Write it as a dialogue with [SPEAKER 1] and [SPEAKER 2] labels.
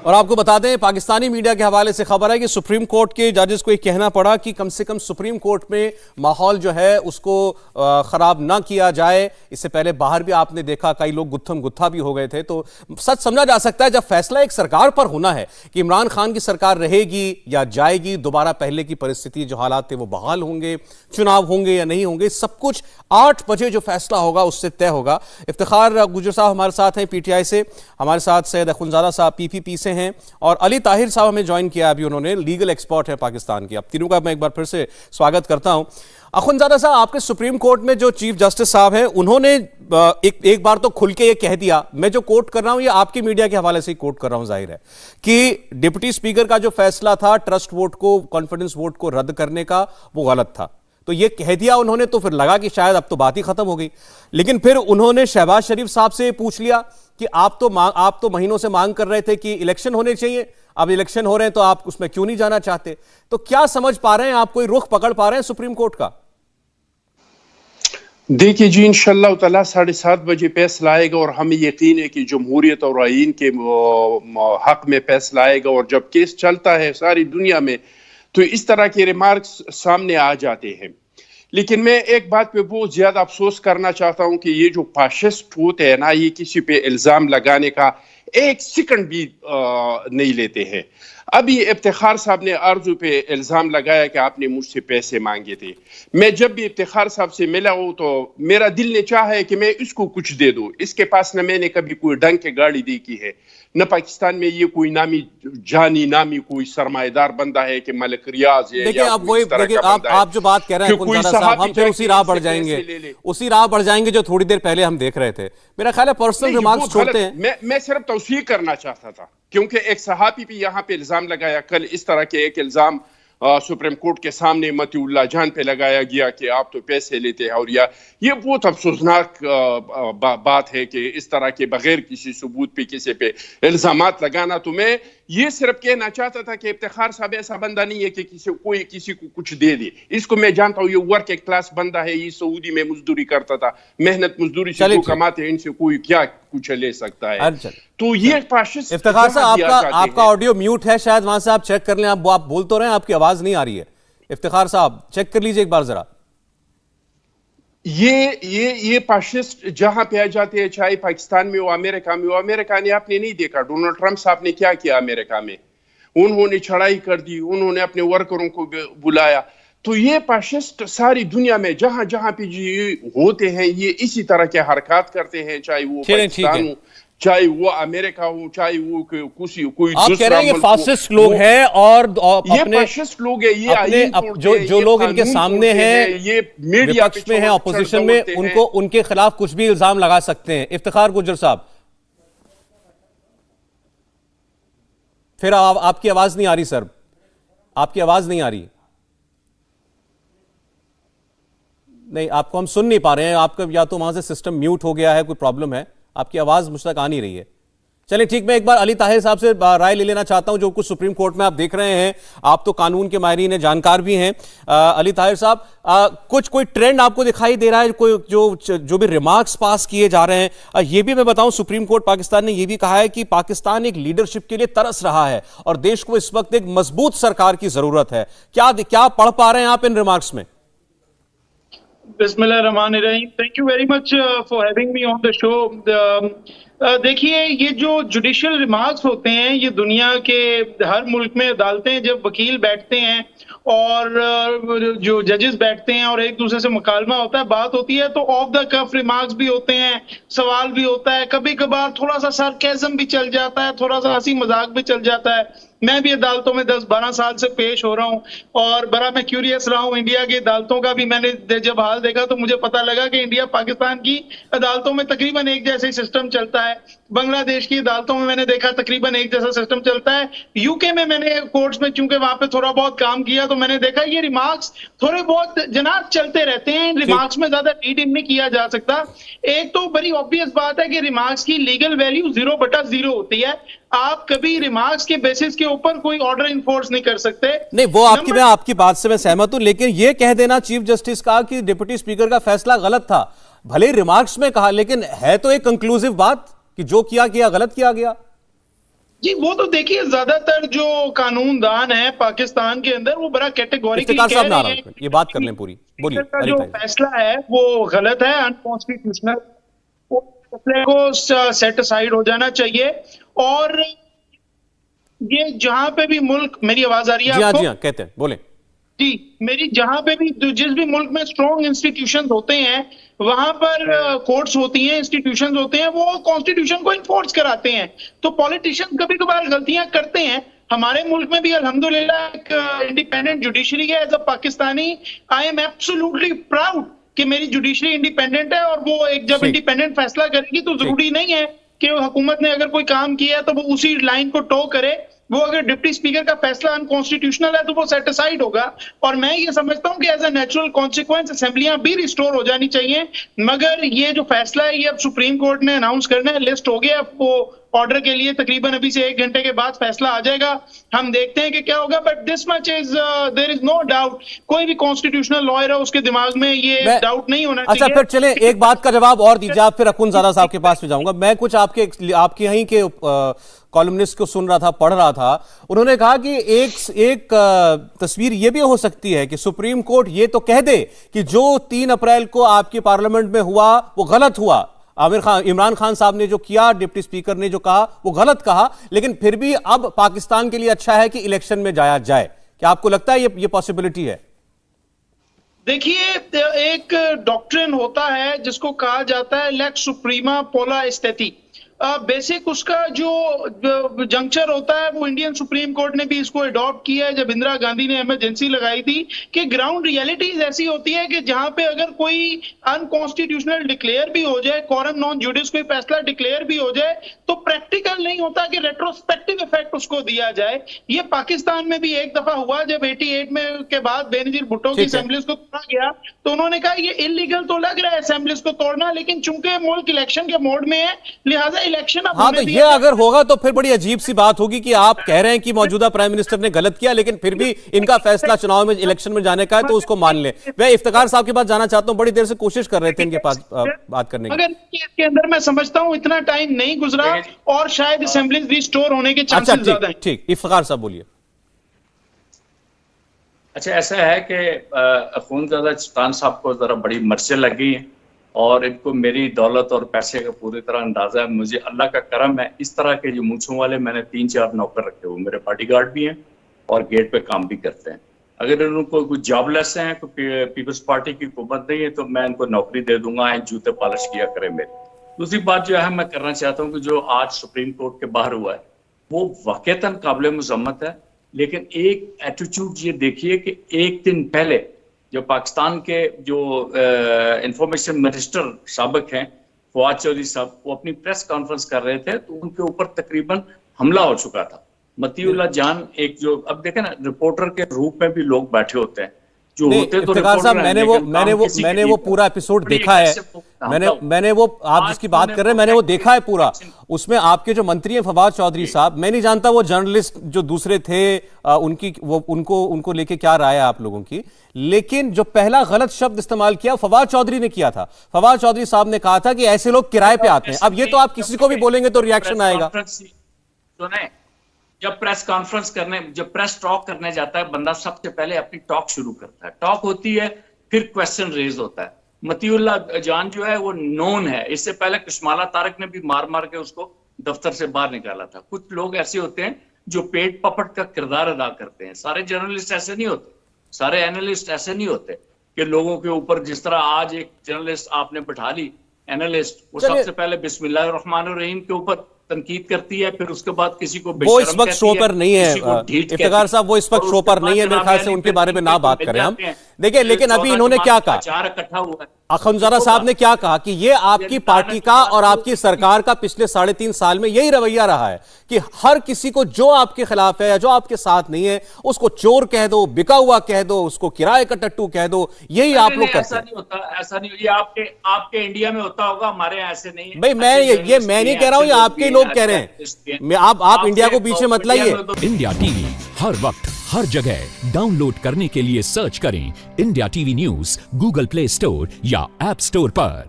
[SPEAKER 1] और आपको बता दें, पाकिस्तानी मीडिया के हवाले से खबर है कि सुप्रीम कोर्ट के जजेस को एक कहना पड़ा कि कम से कम सुप्रीम कोर्ट में माहौल जो है उसको खराब ना किया जाए। इससे पहले बाहर भी आपने देखा कई लोग गुत्थम गुत्था भी हो गए थे। तो सच समझा जा सकता है जब फैसला एक सरकार पर होना है कि इमरान खान की सरकार रहेगी या जाएगी, दोबारा पहले की परिस्थिति जो हालात थे वो बहाल होंगे, चुनाव होंगे या नहीं होंगे, सब कुछ 8 बजे जो फैसला होगा उससे तय होगा। इफ्तिखार गुजर साहब हमारे साथ हैं पीटीआई से, हमारे साथ सैयद अखुंजादा साहब पीपीपी से हैं और अली ताहिर साहब हमें ज्वाइन किया अभी, उन्होंने लीगल एक्सपर्ट है पाकिस्तान की। अब तीनों का मैं एक बार फिर से स्वागत करता हूं। अखुंजादा साहब, आपके सुप्रीम कोर्ट में जो चीफ जस्टिस साहब हैं उन्होंने एक बार तो खुल के ये कह दिया, मैं जो कोट कर रहा हूं ये आपकी मीडिया के हवाले से ही कोट कर रहा हूं, जाहिर है कि डिप्टी स्पीकर का जो फैसला था ट्रस्ट वोट को, कॉन्फिडेंस वोट को रद्द करने का, वो गलत था। तो ये कह दिया उन्होंने, तो फिर लगा कि शायद अब तो बात ही खत्म हो गई। लेकिन फिर उन्होंने शहबाज शरीफ साहब से पूछ लिया कि आप तो महीनों से मांग कर रहे थे कि इलेक्शन होने चाहिए, अब इलेक्शन हो रहे हैं तो आप उसमें क्यों नहीं जाना चाहते? तो क्या समझ पा रहे हैं आप, कोई रुख पकड़ पा रहे हैं सुप्रीम कोर्ट का?
[SPEAKER 2] देखिए जी, इंशाअल्लाह ताला 7:30 बजे फैसला आएगा और हमें यकीन है कि जमहूरियत और आईन के हक में फैसला आएगा। और जब केस चलता है सारी दुनिया में तो इस तरह के रिमार्क्स सामने आ जाते हैं। लेकिन मैं एक बात पे बहुत ज्यादा अफसोस करना चाहता हूं कि ये जो फाशिस्ट होते हैं ना, ये किसी पे इल्जाम लगाने का एक सेकंड भी नहीं लेते हैं। अभी इफ्तिखार साहब ने आरजू पे इल्जाम लगाया कि आपने मुझसे पैसे मांगे थे। मैं जब भी इफ्तिखार साहब से मिला हूं तो मेरा दिल ने चाहा है कि मैं इसको कुछ दे दूं। इसके पास न मैंने कभी कोई ढंग की गाड़ी देखी है, न पाकिस्तान में ये कोई नामी कोई सरमाएदार बंदा है कि मलिक रियाज है।
[SPEAKER 1] देखिए अब वही, देखिए आप जो बात कह रहे हैं अखुंजादा साहब, हम फिर उसी राह बढ़ जाएंगे जो थोड़ी देर पहले हम देख रहे थे। मेरा ख्याल है पर्सनल रिमार्क्स छोड़ते हैं।
[SPEAKER 2] मैं सिर्फ तौसीक करना चाहता था क्योंकि एक सहाबी भी यहाँ पे इल्जाम लगाया। कल इस तरह के एक इल्जाम सुप्रीम कोर्ट के सामने मतीउल्लाह जान पे लगाया गया कि आप तो पैसे लेते हैं। और ये बहुत अफसोसनाक बात है कि इस तरह के बगैर किसी सबूत पे किसी पे इल्जामात लगाना। तो मैं ये सिर्फ कहना चाहता था कि इफ्तिखार साहब ऐसा बंदा नहीं है कि किसी को कुछ दे दे। इसको मैं जानता हूँ, ये वर्क क्लास बंदा है, ये सऊदी में मजदूरी करता था, मेहनत मजदूरी से जो कमाते हैं इनसे कोई क्या कुछ ले सकता है। तो ये फाशिस्ट।
[SPEAKER 1] इफ्तिखार साहब आपका ऑडियो म्यूट है, शायद वहां से आप चेक कर लें। आप बोल तो रहे हैं, आपकी आवाज नहीं आ रही है। इफ्तिखार साहब चेक कर लीजिए एक बार जरा।
[SPEAKER 2] ये फाशिस्ट जहां पे आ जाते हैं, चाहे पाकिस्तान में हो अमेरिका में हो। अमेरिका ने आपने नहीं देखा डोनाल्ड ट्रंप साहब ने क्या किया अमेरिका में? उन्होंने चढ़ाई कर दी, उन्होंने अपने वर्करों को बुलाया। तो ये फाशिस्ट सारी दुनिया में जहां जहां पे होते हैं ये इसी तरह के हरकत करते हैं, चाहे वो पाकिस्तान हो, चाहे वो अमेरिका हो, चाहे वो कोई
[SPEAKER 1] आप कह रहे हैं ये फाशिस्ट लोग हैं और
[SPEAKER 2] ये फाशिस्ट लोग हैं। ये
[SPEAKER 1] अपने जो लोग इनके सामने हैं,
[SPEAKER 2] ये मीडिया
[SPEAKER 1] में हैं, ऑपोजिशन में, उनके खिलाफ कुछ भी इल्जाम लगा सकते हैं। इफ्तिखार गुजर साहब, फिर आपकी आवाज नहीं आ रही सर, आपकी आवाज नहीं आ रही। नहीं, आपको हम सुन नहीं पा रहे हैं। आपका या तो वहां से सिस्टम म्यूट हो गया है, कोई प्रॉब्लम है, आपकी आवाज मुझ तक आ नहीं रही है। चलिए ठीक, मैं एक बार अली ताहिर साहब से राय ले लेना चाहता हूं, जो कुछ सुप्रीम कोर्ट में आप देख रहे हैं। आप तो कानून के माहिरीन हैं, जानकार भी हैं। अली ताहिर साहब, कोई ट्रेंड आपको दिखाई दे रहा है? कोई जो भी रिमार्क्स पास किए जा रहे हैं, ये भी मैं बताऊं सुप्रीम कोर्ट पाकिस्तान ने यह भी कहा है कि पाकिस्तान एक लीडरशिप के लिए तरस रहा है और देश को इस वक्त एक मजबूत सरकार की जरूरत है। क्या पढ़ पा रहे हैं आप इन रिमार्क्स में?
[SPEAKER 3] बिस्मिल्लाहिर्रहमानिर्रहीम। Thank you very much for having me on the show. देखिए, ये जो जुडिशियल रिमार्क्स होते हैं, ये दुनिया के हर मुल्क में अदालतें जब वकील बैठते हैं और जो जजेस बैठते हैं और एक दूसरे से मुकालमा होता है, बात होती है, तो ऑफ द कफ रिमार्क्स भी होते हैं, सवाल भी होता है, कभी कभार थोड़ा सा सरकाज़म भी चल जाता है, थोड़ा सा हंसी मजाक भी चल जाता है। मैं भी अदालतों में 10-12 साल से पेश हो रहा हूं और बड़ा मैं क्यूरियस रहा हूं। इंडिया की अदालतों का भी मैंने जब हाल देखा तो मुझे पता लगा कि इंडिया पाकिस्तान की अदालतों में तकरीबन एक जैसे सिस्टम चलता है। बांग्लादेश की अदालतों में मैंने देखा तकरीबन एक जैसा सिस्टम चलता है। यूके में मैंने कोर्ट्स में चूंकि वहां पे थोड़ा बहुत काम किया तो मैंने देखा ये रिमार्क्स थोड़े बहुत जनाब चलते रहते हैं। रिमार्क्स में ज्यादा रीड इन नहीं किया जा सकता। एक तो बड़ी ऑब्वियस बात है कि रिमार्क्स की लीगल वैल्यू 0/0 होती है। आप कभी रिमार्क्स के बेसिस के ऊपर कोई ऑर्डर इन्फोर्स नहीं कर सकते।
[SPEAKER 1] नहीं, वो मैं आपकी बात से मैं सहमत हूं, लेकिन ये कह देना चीफ जस्टिस का कि डिप्टी स्पीकर का फैसला गलत था, भले रिमार्क्स में कहा, लेकिन है तो एक कंक्लूसिव बात कि जो किया गया गलत किया गया।
[SPEAKER 3] जी वो तो देखिए ज्यादातर जो कानूनदान है पाकिस्तान के अंदर वो बड़ा कैटेगोरिकली
[SPEAKER 1] इफ्तिकार
[SPEAKER 3] कह
[SPEAKER 1] साहब ना
[SPEAKER 3] रहे हैं
[SPEAKER 1] ये बात कर लें पूरी, बोलिए
[SPEAKER 3] का
[SPEAKER 1] अली
[SPEAKER 3] जो
[SPEAKER 1] भाई।
[SPEAKER 3] फैसला है वो गलत है, अनकॉन्स्टिट्यूशनल, वो फैसले को सेट असाइड हो जाना चाहिए। और ये जहां पे भी मुल्क, मेरी आवाज आ रही है
[SPEAKER 1] जी हाँ
[SPEAKER 3] आपको?
[SPEAKER 1] जी हाँ, कहते हैं, बोले।
[SPEAKER 3] जी, मेरी जहां पे भी जिस भी मुल्क में स्ट्रॉन्ग इंस्टीट्यूशंस होते हैं वहां पर कोर्ट्स होती हैं, इंस्टीट्यूशंस होते हैं, वो कॉन्स्टिट्यूशन को इन्फोर्स कराते हैं। तो पॉलिटिशियंस कभी कभार गलतियां करते हैं। हमारे मुल्क में भी अल्हम्दुलिल्लाह एक इंडिपेंडेंट जुडिशरी है। As a Pakistani I am absolutely proud कि मेरी जुडिशरी इंडिपेंडेंट है, और वो एक जब
[SPEAKER 1] ठीक।
[SPEAKER 3] इंडिपेंडेंट फैसला करेगी तो जरूरी नहीं है कि हुकूमत ने अगर कोई काम किया तो वो उसी लाइन को टो करे। वो अगर डिप्टी स्पीकर का फैसला अनकॉन्स्टिट्यूशनल है तो वो सेट असाइड होगा। और मैं ये समझता हूं कि एज अ नेचुरल कॉन्सिक्वेंस असेंबलियां भी रिस्टोर हो जानी चाहिए। मगर ये जो फैसला है ये अब सुप्रीम कोर्ट ने अनाउंस करना है, लिस्ट हो गया, अब वो ऑर्डर के लिए तकरीबन अभी से 1 घंटे के बाद फैसला आ जाएगा। हम देखते हैं कि क्या होगा। But this much is there is no doubt, कोई भी कॉन्स्टिट्यूशनल लॉयर है उसके दिमाग में ये डाउट नहीं होना चाहिए।
[SPEAKER 1] अच्छा फिर चले एक बात का जवाब और दीजिए आप, फिर अखुनज़ादा साहब के पास में जाऊंगा। मैं कुछ आपके यहीं के कॉलमनिस्ट को सुन रहा था, पढ़ रहा था, उन्होंने कहा कि एक तस्वीर ये भी हो सकती है कि सुप्रीम कोर्ट ये तो कह दे कि जो 3 अप्रैल को आपके पार्लियामेंट में हुआ वो गलत हुआ। इमरान खान साहब ने जो किया, डिप्टी स्पीकर ने जो कहा वो गलत कहा, लेकिन फिर भी अब पाकिस्तान के लिए अच्छा है कि इलेक्शन में जाया जाए। क्या आपको लगता है ये पॉसिबिलिटी है?
[SPEAKER 3] देखिए एक डॉक्ट्रिन होता है जिसको कहा जाता है लेक्स सुप्रीमा पोला एस्थेटी। बेसिक उसका जो जंक्चर होता है वो इंडियन सुप्रीम कोर्ट ने भी इसको अडॉप्ट किया है जब इंदिरा गांधी ने इमरजेंसी लगाई थी, कि ग्राउंड रियलिटीज ऐसी होती है कि जहां पे अगर कोई अनकॉन्स्टिट्यूशनल डिक्लेयर भी हो जाए, कोरम नॉन जुडिस कोई फैसला डिक्लेयर भी हो जाए, तो प्रैक्टिकल नहीं होता कि रेट्रोस्पेक्टिव इफेक्ट उसको दिया जाए। ये पाकिस्तान में भी एक दफा हुआ जब 88 में के बाद बेनजीर भुट्टो की असेंबलीज को तोड़ा गया, तो उन्होंने कहा ये इलीगल तो लग रहा है असेंबलीज को तोड़ना, लेकिन चूंकि मुल्क इलेक्शन के मोड में है लिहाजा इलेक्शन अब
[SPEAKER 1] हाँ, तो ये अगर होगा तो फिर बड़ी अजीब सी बात होगी कि आप कह रहे हैं कि मौजूदा प्राइम मिनिस्टर ने गलत किया, लेकिन फिर भी इनका फैसला चुनाव में, इलेक्शन में जाने का है तो उसको मान ले। मैं इफ्तिकार साहब के पास जाना चाहता हूं, बड़ी देर से कोशिश कर रहे थे इनके पास बात करने की।
[SPEAKER 3] मगर इसके अंदर मैं समझता हूं इतना टाइम नहीं गुजरा और शायद असेंबलीज रिस्टोर होने के चांसेस ज्यादा हैं।
[SPEAKER 1] ठीक, इफ्तिकार साहब बोलिए।
[SPEAKER 4] अच्छा ऐसा है कि अखुनज़ादा चिश्तान साहब को जरा बड़ी मर्चे लग गई हैं और इनको मेरी दौलत और पैसे का पूरी तरह अंदाजा है। मुझे अल्लाह का करम है, इस तरह के जो मूंछों वाले मैंने 3-4 नौकर रखे हुए, मेरे बॉडीगार्ड भी हैं और गेट पे काम भी करते हैं। अगर इनको कोई जॉबलेस हैं, कोई पीपल्स पार्टी की हुकूमत नहीं है, तो मैं इनको नौकरी दे दूंगा, जूते पॉलिश किया करें मेरे। दूसरी बात जो है मैं करना चाहता हूँ कि जो आज सुप्रीम कोर्ट के बाहर हुआ है वो वाकईतन काबिल मुज़म्मत है, लेकिन एक एटीट्यूड ये देखिए कि एक दिन पहले जो पाकिस्तान के जो इंफॉर्मेशन मिनिस्टर साबिक हैं फवाद चौधरी साहब, वो अपनी प्रेस कॉन्फ्रेंस कर रहे थे तो उनके ऊपर तकरीबन हमला हो चुका था। मतीउल्लाह जान एक जो, अब देखें ना, रिपोर्टर के रूप में भी लोग बैठे होते हैं जो होते तो
[SPEAKER 1] इफ्तिकार साहब, मैंने वो पूरा एपिसोड देखा है। मैंने वो आप जिसकी बात कर रहे हैं मैंने वो देखा है पूरा। उसमें आपके जो मंत्री हैं फवाद चौधरी साहब, मैं नहीं जानता वो जर्नलिस्ट जो दूसरे थे उनकी वो उनको लेके क्या राय है आप लोगों की, लेकिन जो पहला गलत शब्द इस्तेमाल किया फवाद चौधरी ने किया था। फवाद चौधरी साहब ने कहा था कि ऐसे लोग किराए पे आते हैं। अब ये तो आप किसी को भी बोलेंगे तो रिएक्शन आएगा।
[SPEAKER 4] जब प्रेस कॉन्फ्रेंस करने, जब प्रेस टॉक करने जाता है, बंदा सबसे पहले अपनी टॉक शुरू करता है, टॉक होती है, फिर क्वेश्चन रेज होता है। मतीउल्लाह जान जो है वो नोन है, इससे पहले कशमाला तारक ने भी मार मार के उसको दफ्तर से बाहर निकाला था। कुछ लोग ऐसे होते हैं जो पेट पपट का किरदार अदा करते हैं। सारे जर्नलिस्ट ऐसे नहीं होते, सारे एनालिस्ट ऐसे नहीं होते कि लोगों के ऊपर, जिस तरह आज एक जर्नलिस्ट आपने बैठा ली एनालिस्ट, वो सबसे पहले बिस्मिल्लाहिर्रहमानिर्रहीम के ऊपर तनकीद करती है, फिर उसके बाद किसी को
[SPEAKER 1] वो इस वक्त शो पर नहीं है इफ्तिकार साहब, वो इस वक्त शो पर नहीं है, मेरे ख्याल से उनके बारे में ना बात करें हम। देखिए, लेकिन अभी इन्होंने क्या कहा,
[SPEAKER 4] इकट्ठा हुआ है,
[SPEAKER 1] अखुनज़ादा साहब ने क्या कहा कि ये आपकी पार्टी का और आपकी सरकार का पिछले 3.5 साल में यही रवैया रहा है कि हर किसी को जो आपके खिलाफ है या जो आपके साथ नहीं है उसको चोर कह दो, बिका हुआ कह दो, उसको किराए का टट्टू कह दो। यही आप लोग करते हैं।
[SPEAKER 4] ऐसा नहीं होता, ऐसा नहीं। ये आपके इंडिया में होता होगा, हमारे यहाँ ऐसे नहीं है
[SPEAKER 1] भाई। मैं नहीं कह रहा हूं, ये आपके लोग कह रहे हैं। आप इंडिया को बीच में मत लाइए।
[SPEAKER 5] इंडिया टीवी हर वक्त हर जगह डाउनलोड करने के लिए सर्च करें India TV news Google play store या ऐप स्टोर पर।